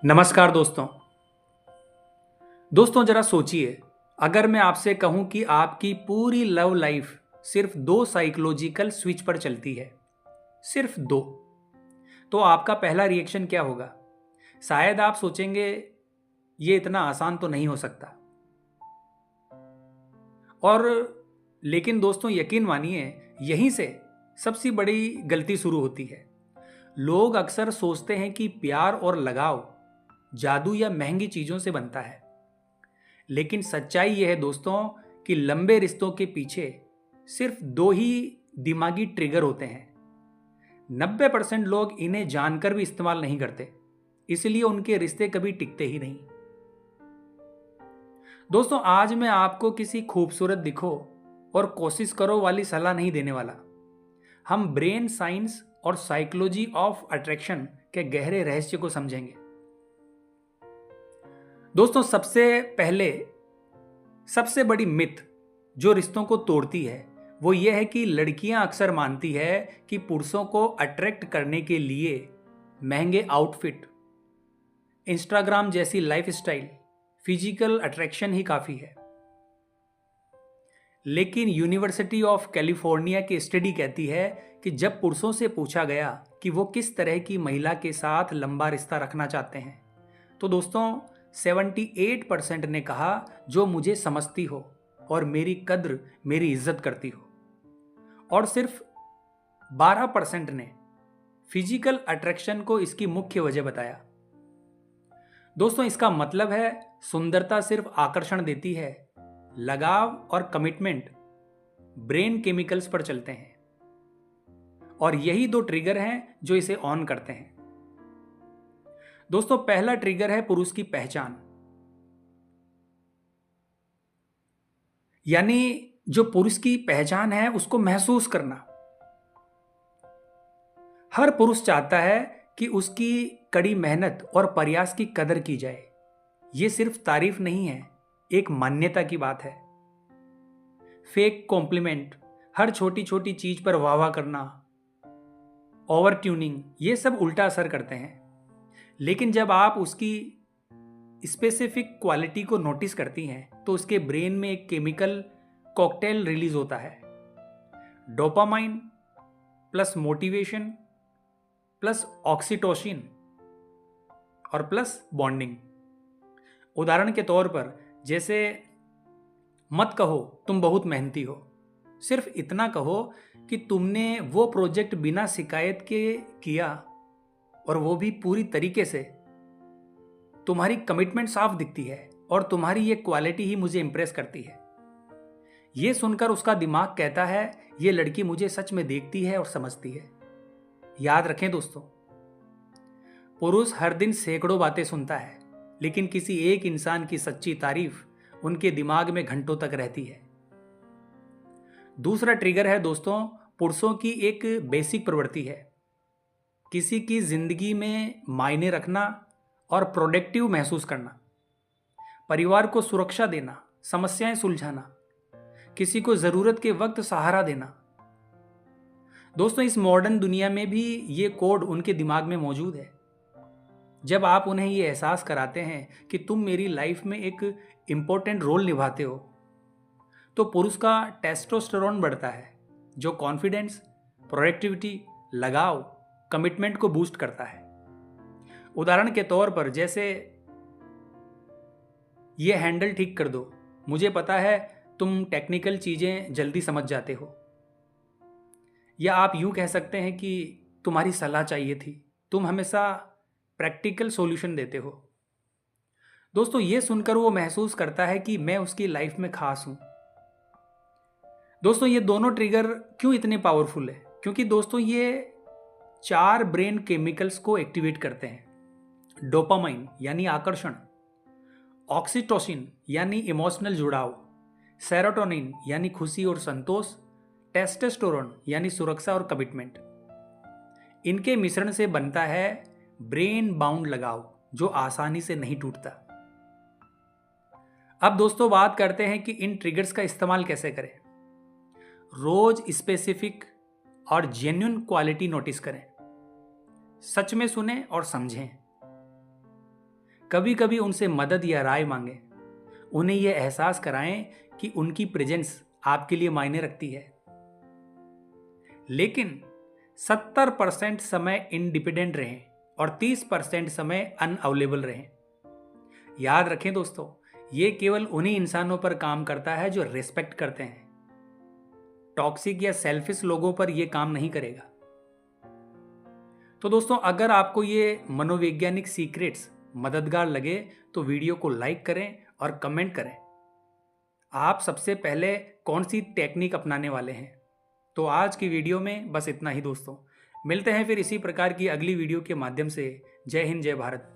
नमस्कार दोस्तों। दोस्तों जरा सोचिए, अगर मैं आपसे कहूं कि आपकी पूरी लव लाइफ सिर्फ दो साइकोलॉजिकल स्विच पर चलती है, सिर्फ दो, तो आपका पहला रिएक्शन क्या होगा? शायद आप सोचेंगे ये इतना आसान तो नहीं हो सकता। और लेकिन दोस्तों यकीन मानिए, यहीं से सबसे बड़ी गलती शुरू होती है। लोग अक्सर सोचते हैं कि प्यार और लगाव जादू या महंगी चीजों से बनता है, लेकिन सच्चाई यह है दोस्तों कि लंबे रिश्तों के पीछे सिर्फ दो ही दिमागी ट्रिगर होते हैं। 90% लोग इन्हें जानकर भी इस्तेमाल नहीं करते, इसलिए उनके रिश्ते कभी टिकते ही नहीं। दोस्तों आज मैं आपको किसी खूबसूरत दिखो और कोशिश करो वाली सलाह नहीं देने वाला। हम ब्रेन साइंस और साइकोलॉजी ऑफ अट्रैक्शन के गहरे रहस्य को समझेंगे। दोस्तों सबसे बड़ी मिथ जो रिश्तों को तोड़ती है वो ये है कि लड़कियां अक्सर मानती है कि पुरुषों को अट्रैक्ट करने के लिए महंगे आउटफिट, इंस्टाग्राम जैसी लाइफस्टाइल, फिजिकल अट्रैक्शन ही काफी है। लेकिन यूनिवर्सिटी ऑफ कैलिफोर्निया की स्टडी कहती है कि जब पुरुषों से पूछा गया कि वो किस तरह की महिला के साथ लंबा रिश्ता रखना चाहते हैं, तो दोस्तों 78% ने कहा जो मुझे समझती हो और मेरी कद्र, मेरी इज्जत करती हो, और सिर्फ 12% ने फिजिकल अट्रैक्शन को इसकी मुख्य वजह बताया। दोस्तों इसका मतलब है सुंदरता सिर्फ आकर्षण देती है, लगाव और कमिटमेंट ब्रेन केमिकल्स पर चलते हैं, और यही दो ट्रिगर हैं जो इसे ऑन करते हैं। दोस्तों पहला ट्रिगर है पुरुष की पहचान, यानी जो पुरुष की पहचान है उसको महसूस करना। हर पुरुष चाहता है कि उसकी कड़ी मेहनत और प्रयास की कदर की जाए। यह सिर्फ तारीफ नहीं है, एक मान्यता की बात है। फेक कॉम्प्लीमेंट, हर छोटी छोटी चीज पर वाह वाह करना, ओवर ट्यूनिंग, ये सब उल्टा असर करते हैं। लेकिन जब आप उसकी स्पेसिफिक क्वालिटी को नोटिस करती हैं तो उसके ब्रेन में एक केमिकल कॉकटेल रिलीज होता है, dopamine plus motivation plus oxytocin और प्लस बॉन्डिंग। उदाहरण के तौर पर जैसे मत कहो तुम बहुत मेहनती हो, सिर्फ इतना कहो कि तुमने वो प्रोजेक्ट बिना शिकायत के किया और वो भी पूरी तरीके से। तुम्हारी कमिटमेंट साफ दिखती है और तुम्हारी ये क्वालिटी ही मुझे इंप्रेस करती है। ये सुनकर उसका दिमाग कहता है ये लड़की मुझे सच में देखती है और समझती है। याद रखें दोस्तों, पुरुष हर दिन सैकड़ों बातें सुनता है, लेकिन किसी एक इंसान की सच्ची तारीफ उनके दिमाग में घंटों तक रहती है। दूसरा ट्रिगर है दोस्तों पुरुषों की एक बेसिक प्रवृत्ति है, किसी की जिंदगी में मायने रखना और प्रोडक्टिव महसूस करना, परिवार को सुरक्षा देना, समस्याएं सुलझाना, किसी को जरूरत के वक्त सहारा देना। दोस्तों इस मॉडर्न दुनिया में भी ये कोड उनके दिमाग में मौजूद है। जब आप उन्हें ये एहसास कराते हैं कि तुम मेरी लाइफ में एक इंपॉर्टेंट रोल निभाते हो, तो पुरुष का टेस्टोस्टेरोन बढ़ता है, जो कॉन्फिडेंस, प्रोडक्टिविटी, लगाव, कमिटमेंट को बूस्ट करता है। उदाहरण के तौर पर जैसे ये हैंडल ठीक कर दो, मुझे पता है तुम टेक्निकल चीजें जल्दी समझ जाते हो। या आप यूं कह सकते हैं कि तुम्हारी सलाह चाहिए थी, तुम हमेशा प्रैक्टिकल सॉल्यूशन देते हो। दोस्तों ये सुनकर वो महसूस करता है कि मैं उसकी लाइफ में खास हूं। दोस्तों ये दोनों ट्रिगर क्यों इतने पावरफुल है? क्योंकि दोस्तों ये 4 ब्रेन केमिकल्स को एक्टिवेट करते हैं। डोपामाइन यानी आकर्षण, ऑक्सीटोसिन यानी इमोशनल जुड़ाव, सेरोटोनिन यानी खुशी और संतोष, टेस्टोस्टेरोन यानी सुरक्षा और कमिटमेंट। इनके मिश्रण से बनता है ब्रेन बाउंड लगाव, जो आसानी से नहीं टूटता। अब दोस्तों बात करते हैं कि इन ट्रिगर्स का इस्तेमाल कैसे करें। रोज स्पेसिफिक और जेन्युइन क्वालिटी नोटिस करें, सच में सुने और समझें। कभी कभी उनसे मदद या राय मांगें। उन्हें यह एहसास कराएं कि उनकी प्रेजेंस आपके लिए मायने रखती है। लेकिन 70% समय इंडिपेंडेंट रहें और 30% समय अनअवेलेबल रहें। याद रखें दोस्तों, ये केवल उन्हीं इंसानों पर काम करता है जो रिस्पेक्ट करते हैं। टॉक्सिक या सेल्फिश लोगों पर यह काम नहीं करेगा। तो दोस्तों, अगर आपको ये मनोवैज्ञानिक सीक्रेट्स मददगार लगे तो वीडियो को लाइक करें और कमेंट करें। आप सबसे पहले कौन सी टेक्निक अपनाने वाले हैं? तो आज की वीडियो में बस इतना ही दोस्तों। मिलते हैं फिर इसी प्रकार की अगली वीडियो के माध्यम से। जय हिंद, जय भारत।